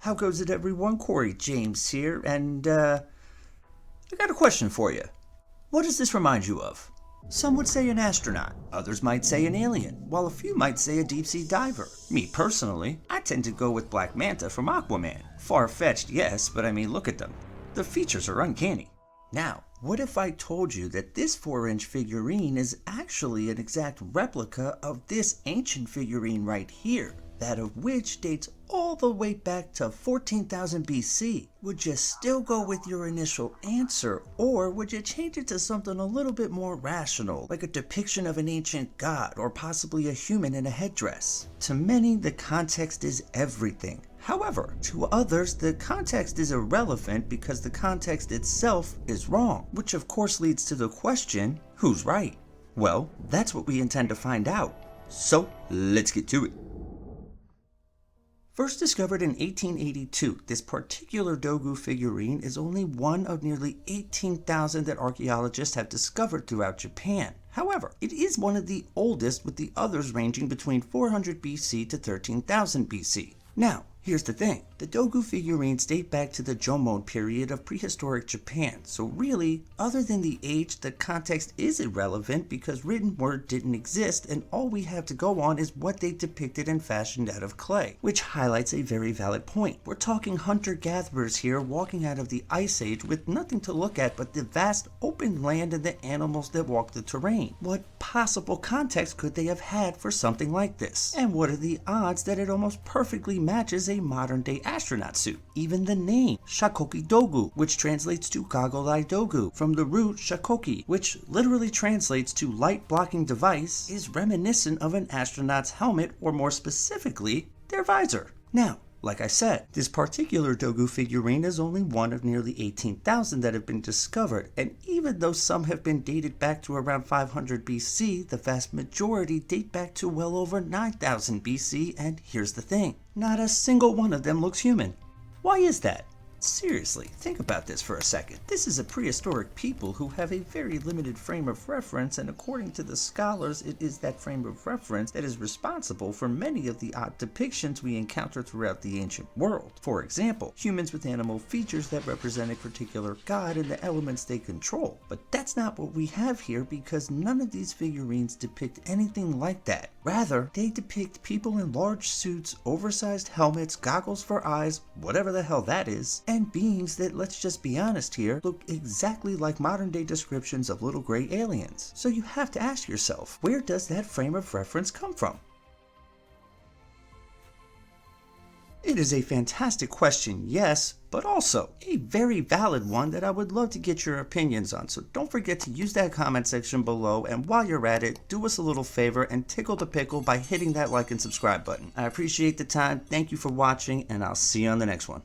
How goes it, everyone? Corey James here, and I got a question for you. What does this remind you of? Some would say an astronaut, others might say an alien, while a few might say a deep-sea diver. Me personally, I tend to go with Black Manta from Aquaman. Far-fetched, yes, but I mean, look at them. The features are uncanny. Now, what if I told you that this 4-inch figurine is actually an exact replica of this ancient figurine right here, that of which dates all the way back to 14,000 BC? Would you still go with your initial answer, or would you change it to something a little bit more rational, like a depiction of an ancient god, or possibly a human in a headdress? To many, the context is everything. However, to others, the context is irrelevant because the context itself is wrong, which of course leads to the question, who's right? Well, that's what we intend to find out. So, let's get to it. First discovered in 1882, this particular Dogu figurine is only one of nearly 18,000 that archaeologists have discovered throughout Japan. However, it is one of the oldest, with the others ranging between 400 BC to 13,000 BC. Now, here's the thing. The Dogu figurines date back to the Jomon period of prehistoric Japan, so really, other than the age, the context is irrelevant because written word didn't exist and all we have to go on is what they depicted and fashioned out of clay, which highlights a very valid point. We're talking hunter-gatherers here walking out of the Ice Age with nothing to look at but the vast open land and the animals that walk the terrain. What possible context could they have had for something like this? And what are the odds that it almost perfectly matches a modern-day astronaut suit? Even the name, Shakoki Dogu, which translates to goggle-eye Dogu, from the root shakoki, which literally translates to light-blocking device, is reminiscent of an astronaut's helmet, or more specifically, their visor. Now, like I said, this particular Dogu figurine is only one of nearly 18,000 that have been discovered, and even though some have been dated back to around 500 BC, the vast majority date back to well over 9,000 BC, and here's the thing. Not a single one of them looks human. Why is that? Seriously, think about this for a second. This is a prehistoric people who have a very limited frame of reference, and according to the scholars, it is that frame of reference that is responsible for many of the odd depictions we encounter throughout the ancient world. For example, humans with animal features that represent a particular god and the elements they control. But that's not what we have here because none of these figurines depict anything like that. Rather, they depict people in large suits, oversized helmets, goggles for eyes, whatever the hell that is, and beings that, let's just be honest here, look exactly like modern day descriptions of little gray aliens. So you have to ask yourself, where does that frame of reference come from? It is a fantastic question, yes, but also a very valid one that I would love to get your opinions on. So don't forget to use that comment section below, and while you're at it, do us a little favor and tickle the pickle by hitting that like and subscribe button. I appreciate the time, thank you for watching, and I'll see you on the next one.